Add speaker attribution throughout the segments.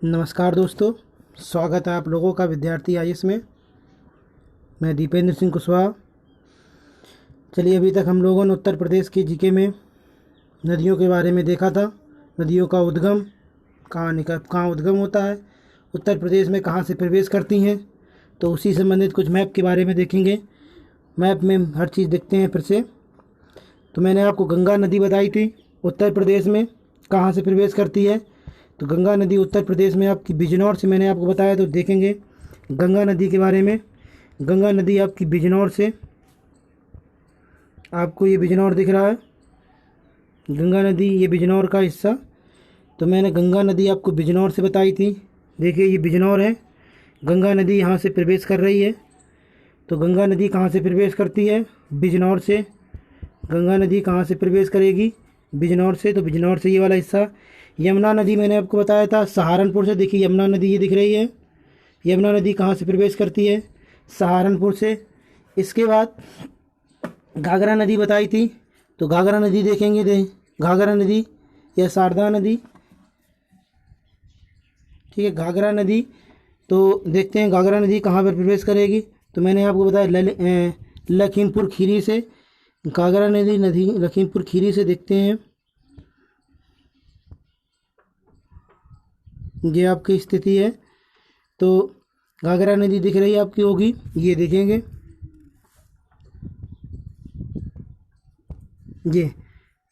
Speaker 1: नमस्कार दोस्तों, स्वागत है आप लोगों का विद्यार्थी आईएएस में। मैं दीपेंद्र सिंह कुशवाहा। चलिए, अभी तक हम लोगों ने उत्तर प्रदेश के जीके में नदियों के बारे में देखा था। नदियों का उद्गम कहाँ उद्गम होता है, उत्तर प्रदेश में कहाँ से प्रवेश करती हैं, तो उसी संबंधित कुछ मैप के बारे में देखेंगे। मैप में हर चीज़ देखते हैं फिर से। तो मैंने आपको गंगा नदी बताई थी उत्तर प्रदेश में कहाँ से प्रवेश करती है। तो गंगा नदी उत्तर प्रदेश में आपकी बिजनौर से मैंने आपको बताया। तो देखेंगे गंगा नदी के बारे में। गंगा नदी आपकी बिजनौर से, आपको ये बिजनौर दिख रहा है, गंगा नदी ये बिजनौर का हिस्सा। तो मैंने गंगा नदी आपको बिजनौर से बताई थी। देखिए ये बिजनौर है, गंगा नदी यहाँ से प्रवेश कर रही है। तो गंगा नदी कहाँ से प्रवेश करती है? बिजनौर से। गंगा नदी कहाँ से प्रवेश करेगी? बिजनौर से। तो बिजनौर से ये वाला हिस्सा। यमुना नदी मैंने आपको बताया था सहारनपुर से। देखिए यमुना नदी ये दिख रही है। यमुना नदी कहाँ से प्रवेश करती है? सहारनपुर से। इसके बाद घाघरा नदी बताई थी। तो घाघरा नदी देखेंगे, घाघरा नदी या शारदा नदी, ठीक है, घाघरा नदी। तो देखते हैं घाघरा नदी कहाँ पर प्रवेश करेगी। तो मैंने आपको बताया लखीमपुर खीरी से। घाघरा नदी लखीमपुर खीरी से देखते हैं। ये आपकी स्थिति है। तो घाघरा नदी दिख रही है आपकी होगी, ये देखेंगे, ये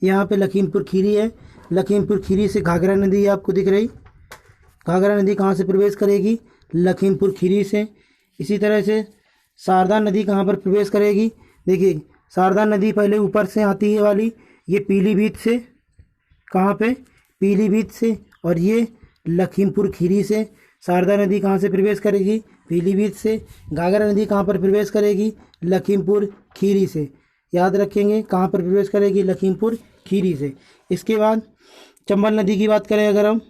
Speaker 1: यहाँ पे लखीमपुर खीरी है। लखीमपुर खीरी से घाघरा नदी आपको दिख रही। घाघरा नदी कहाँ से प्रवेश करेगी? लखीमपुर खीरी से। इसी तरह से शारदा नदी कहाँ पर प्रवेश करेगी? देखिए शारदा नदी पहले ऊपर से आती है वाली, ये पीलीभीत से। कहाँ पे? पीलीभीत से। और ये लखीमपुर खीरी से। शारदा नदी कहाँ से प्रवेश करेगी? पीलीभीत से। घाघरा नदी कहाँ पर प्रवेश करेगी? लखीमपुर खीरी से। याद रखेंगे कहाँ पर प्रवेश करेगी? लखीमपुर खीरी से। इसके बाद चंबल नदी की बात करें अगर हम,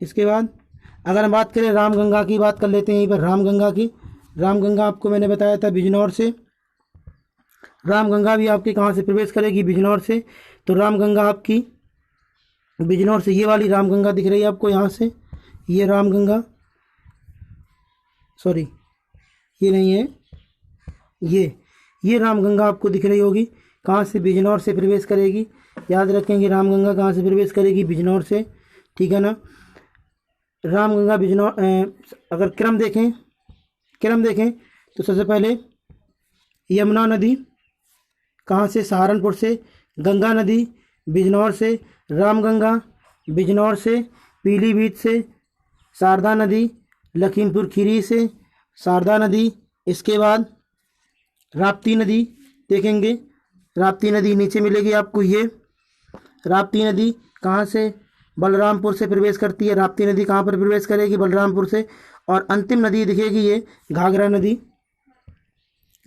Speaker 1: इसके बाद अगर हम बात करें रामगंगा की, बात कर लेते हैं यहीं पर रामगंगा की। रामगंगा आपको मैंने बताया था बिजनौर से। रामगंगा भी आपकी कहाँ से प्रवेश करेगी? बिजनौर से। तो रामगंगा आपकी बिजनौर से, ये वाली रामगंगा दिख रही है आपको यहाँ से, ये रामगंगा, सॉरी ये नहीं है, ये रामगंगा आपको दिख रही होगी। कहाँ से? बिजनौर से प्रवेश करेगी। याद रखेंगे रामगंगा कहाँ से प्रवेश करेगी? बिजनौर से, ठीक है ना। रामगंगा बिजनौर, अगर क्रम देखें तो सबसे पहले यमुना नदी कहाँ से? सहारनपुर से। गंगा नदी बिजनौर से। रामगंगा बिजनौर से, पीलीभीत से। शारदा नदी लखीमपुर खीरी से, शारदा नदी। इसके बाद राप्ती नदी देखेंगे। राप्ती नदी नीचे मिलेगी आपको, ये राप्ती नदी कहाँ से? बलरामपुर से प्रवेश करती है। राप्ती नदी कहाँ पर प्रवेश करेगी? बलरामपुर से। और अंतिम नदी दिखेगी ये घाघरा नदी,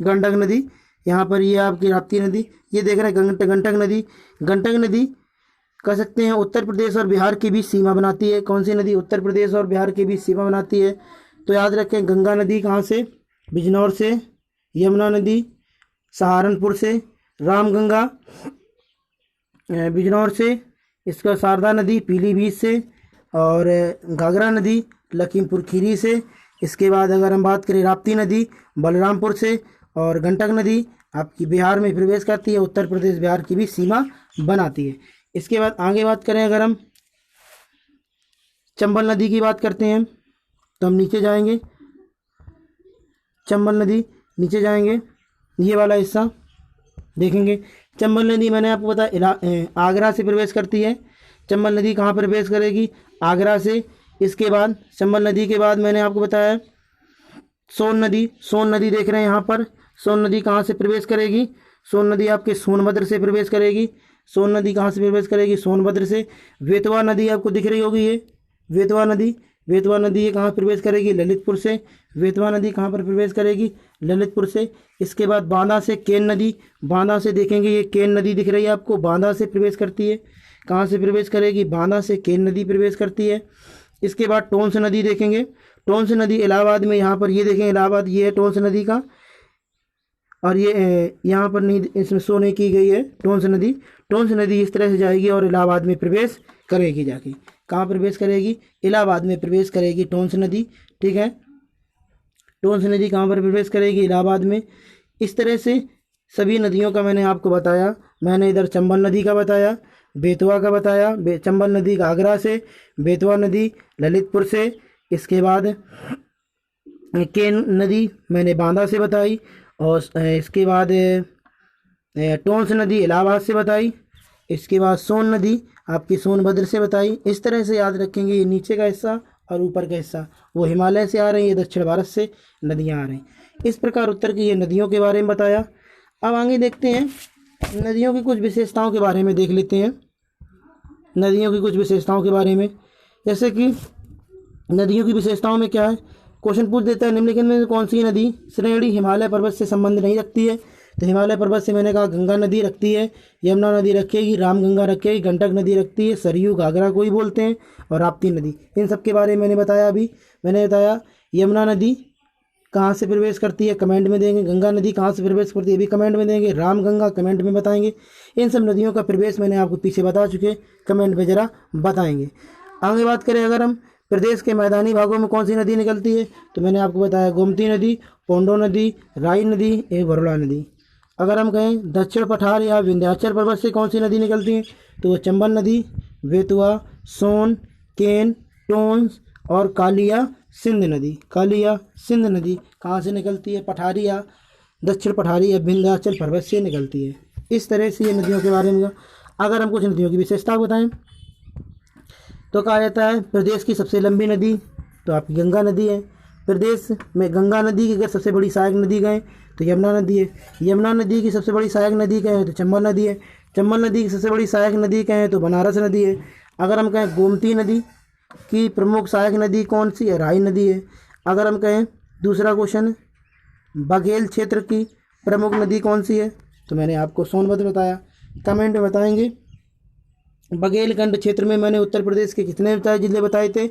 Speaker 1: गंडक नदी। यहाँ पर ये आपकी राप्ती नदी, ये देख रहे हैं गंडक नदी। गंडक नदी कह सकते हैं उत्तर प्रदेश और बिहार के बीच सीमा बनाती है। कौन सी नदी? उत्तर प्रदेश और बिहार के बीच सीमा बनाती है। तो याद रखें गंगा नदी कहाँ से? बिजनौर से। यमुना नदी सहारनपुर से। रामगंगा बिजनौर से। इसका शारदा नदी पीलीभीत से। और घाघरा नदी लखीमपुर खीरी से। इसके बाद अगर हम बात करें राप्ती नदी बलरामपुर से। और गंडक नदी आपकी बिहार में प्रवेश करती है, उत्तर प्रदेश बिहार की भी सीमा बनाती है। इसके बाद आगे बात करें अगर हम चंबल नदी की बात करते हैं, तो हम नीचे जाएंगे, चंबल नदी नीचे जाएंगे, ये वाला हिस्सा देखेंगे। चंबल नदी मैंने आपको बताया आगरा से प्रवेश करती है। चंबल नदी कहाँ प्रवेश करेगी? आगरा से। इसके बाद चंबल नदी के बाद मैंने आपको बताया सोन नदी देख रहे हैं यहाँ पर। सोन नदी कहाँ से प्रवेश करेगी? सोन नदी आपके सोनभद्र से प्रवेश करेगी। सोन नदी कहाँ से प्रवेश करेगी? सोनभद्र से। वेतवा नदी आपको दिख रही होगी, ये वेतवा नदी ये कहाँ प्रवेश करेगी? ललितपुर से। वेतवा नदी कहाँ पर प्रवेश करेगी? ललितपुर से। इसके बाद बांदा से केन नदी, बांदा से देखेंगे, ये केन नदी दिख रही है आपको, बांदा से प्रवेश करती है। कहाँ से प्रवेश करेगी? बांदा से केन नदी प्रवेश करती है। इसके बाद टोंस नदी देखेंगे। टोंस नदी इलाहाबाद में, यहाँ पर ये देखें इलाहाबाद, ये है टोंस नदी का और ये यहाँ पर नहीं, इसमें शो नहीं की गई है टोंस नदी। टोंस नदी इस तरह से जाएगी और इलाहाबाद में प्रवेश करेगी। जाके कहाँ प्रवेश करेगी? इलाहाबाद में प्रवेश करेगी टोंस नदी। ठीक है, टोंस नदी कहाँ पर प्रवेश करेगी? इलाहाबाद में। इस तरह से सभी नदियों का मैंने आपको बताया। मैंने इधर चंबल नदी का बताया, बेतवा का बताया, चंबल नदी का आगरा से, बेतवा नदी ललितपुर से, इसके बाद केन नदी मैंने बांदा से बताई, और इसके बाद टोंस नदी इलाहाबाद से बताई, इसके बाद सोन नदी आपकी सोनभद्र से बताई। इस तरह से याद रखेंगे, ये नीचे का हिस्सा और ऊपर का हिस्सा वो हिमालय से आ रही है, दक्षिण भारत से नदियाँ आ रही। इस प्रकार उत्तर की ये नदियों के बारे में बताया। अब आगे देखते हैं, नदियों की कुछ विशेषताओं के बारे में देख लेते हैं। नदियों की कुछ विशेषताओं के बारे में, जैसे कि नदियों की विशेषताओं में क्या है, क्वेश्चन पूछ देता है निम्नलिखित में कौन सी नदी श्रेणी हिमालय पर्वत से संबंध नहीं रखती है? तो हिमालय पर्वत से मैंने कहा गंगा नदी रखती है, यमुना नदी रखेगी, रामगंगा रखेगी, गंडक नदी रखती है, सरयू घाघरा को ही बोलते हैं, और राप्ती नदी। इन सब के बारे में मैंने बताया। अभी मैंने बताया यमुना नदी कहाँ से प्रवेश करती है, कमेंट में देंगे। गंगा नदी कहाँ से प्रवेश करती है, भी कमेंट में देंगे। रामगंगा कमेंट में बताएंगे। इन सब नदियों का प्रवेश मैंने आपको पीछे बता चुके, कमेंट में ज़रा बताएंगे। आगे बात करें, अगर हम प्रदेश के मैदानी भागों में कौन सी नदी निकलती है, तो मैंने आपको बताया गोमती नदी, पोंडो नदी, राई नदी, एक भरुड़ा नदी। अगर हम कहें दक्षिण पठार या विंध्याचल पर्वत से कौन सी नदी निकलती है, तो वो चंबल नदी, बेतवा, सोन, केन, टोंस और कालिया सिंध नदी। कालिया सिंध नदी कहाँ से निकलती है? पठारिया, दक्षिण पठारी या विंध्याचल पर्वत से निकलती है। इस तरह से ये नदियों के बारे में। अगर हम कुछ नदियों की विशेषता बताएं तो कहा जाता है प्रदेश की सबसे लंबी नदी तो आपकी गंगा नदी है। प्रदेश में गंगा नदी की अगर सबसे बड़ी सहायक नदी कहें तो यमुना नदी है। यमुना नदी की सबसे बड़ी सहायक नदी कहें तो चंबल नदी है। चंबल नदी की सबसे बड़ी सहायक नदी कहें तो बनारस नदी है। अगर हम कहें गोमती नदी की प्रमुख सहायक नदी कौन सी है? राई नदी है। अगर हम कहें दूसरा क्वेश्चन, बघेल क्षेत्र की प्रमुख नदी कौन सी है, तो मैंने आपको सोनभद्र बताया। कमेंट में बताएंगे। बघेलखंड क्षेत्र में मैंने उत्तर प्रदेश के कितने जिले बताए थे,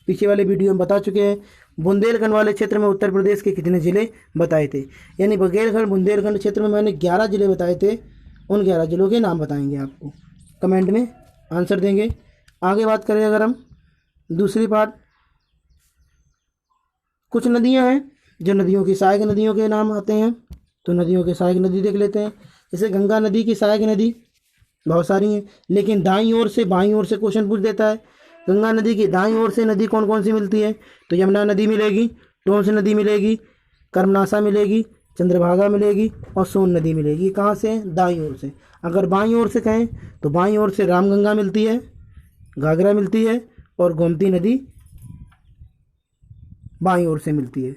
Speaker 1: पीछे वाले वीडियो में बता चुके हैं। बुंदेलखंड वाले क्षेत्र में उत्तर प्रदेश के कितने ज़िले बताए थे, यानी बघेलखंड बुंदेलखंड क्षेत्र में मैंने 11 ज़िले बताए थे। उन 11 ज़िलों के नाम बताएंगे, आपको कमेंट में आंसर देंगे। आगे बात करें, अगर हम दूसरी पार्ट, कुछ नदियां हैं जो नदियों की सहायक नदियों के नाम आते हैं, तो नदियों के सहायक नदी देख लेते हैं। जैसे गंगा नदी की सहायक नदी बहुत सारी हैं, लेकिन दाईं ओर से बाईं ओर से क्वेश्चन पूछ देता है। गंगा नदी की दाईं ओर से नदी कौन कौन सी मिलती है, तो यमुना नदी मिलेगी, टोंस नदी मिलेगी, कर्मनासा मिलेगी, चंद्रभागा मिलेगी और सोन नदी मिलेगी। कहाँ से? दाईं ओर से। अगर बाईं ओर से कहें तो बाईं ओर से रामगंगा मिलती है, घाघरा मिलती है और गोमती नदी बाईं ओर से मिलती है,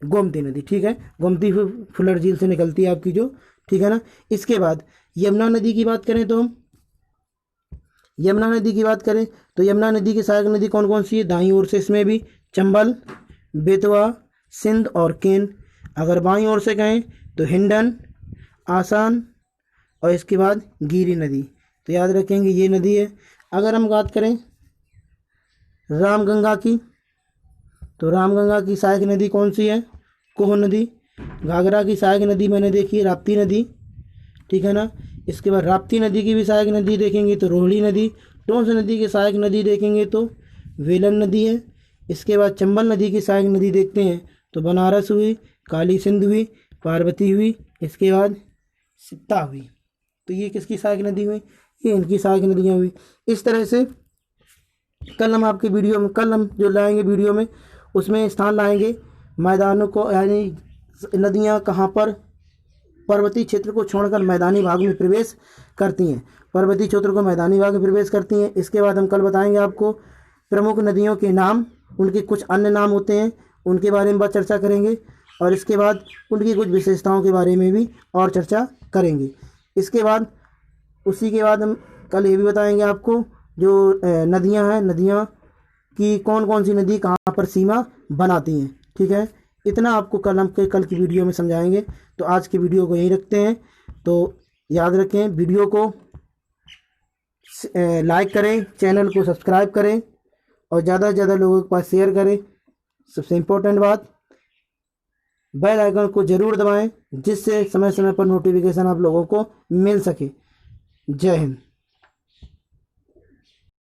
Speaker 1: गोमती नदी। ठीक है, गोमती फुलर झील से निकलती है आपकी जो, ठीक है ना। इसके बाद यमुना नदी की बात करें तो हम यमुना नदी की बात करें तो यमुना नदी की सहायक नदी कौन कौन सी है? दाईं ओर से इसमें भी चंबल, बेतवा, सिंध और केन। अगर बाईं ओर से कहें तो हिंडन, आसान और इसके बाद गिरी नदी। तो याद रखेंगे ये नदी है। अगर हम बात करें रामगंगा की, तो रामगंगा की सहायक नदी कौन सी है? कोह नदी। घाघरा की सहायक नदी मैंने देखी राप्ती नदी, ठीक है ना। इसके बाद राप्ती नदी की भी सहायक नदी देखेंगे तो रोहिणी नदी। टोंस नदी की सहायक नदी देखेंगे तो वेलन नदी है। इसके बाद चंबल नदी की सहायक नदी देखते हैं तो बनारस हुई, काली सिंध हुई, पार्वती हुई, इसके बाद सिप्ता हुई। तो ये किसकी सहायक नदी हुई? ये इनकी सहायक नदियाँ हुई। इस तरह से कल हम आपके वीडियो में, कल हम जो लाएंगे वीडियो में, उसमें स्थान लाएंगे मैदानों को, यानी नदियाँ कहाँ पर पर्वतीय क्षेत्र को छोड़कर मैदानी भाग में प्रवेश करती हैं, पर्वतीय क्षेत्र को मैदानी भाग में प्रवेश करती हैं। इसके बाद हम कल बताएंगे आपको प्रमुख नदियों के नाम, उनके कुछ अन्य नाम होते हैं, उनके बारे में बात चर्चा करेंगे, और इसके बाद उनकी कुछ विशेषताओं के बारे में भी और चर्चा करेंगे। इसके बाद उसी के बाद हम कल ये भी बताएंगे आपको जो नदियाँ हैं, नदियाँ की कौन कौन सी नदी कहाँ पर सीमा बनाती हैं, ठीक है। इतना आपको कल की वीडियो में समझाएंगे। तो आज की वीडियो को यहीं रखते हैं। तो याद रखें, वीडियो को लाइक करें, चैनल को सब्सक्राइब करें और ज़्यादा से ज़्यादा लोगों के पास शेयर करें। सबसे इम्पोर्टेंट बात, बेल आइकन को जरूर दबाएं, जिससे समय समय पर नोटिफिकेशन आप लोगों को मिल सके। जय हिंद।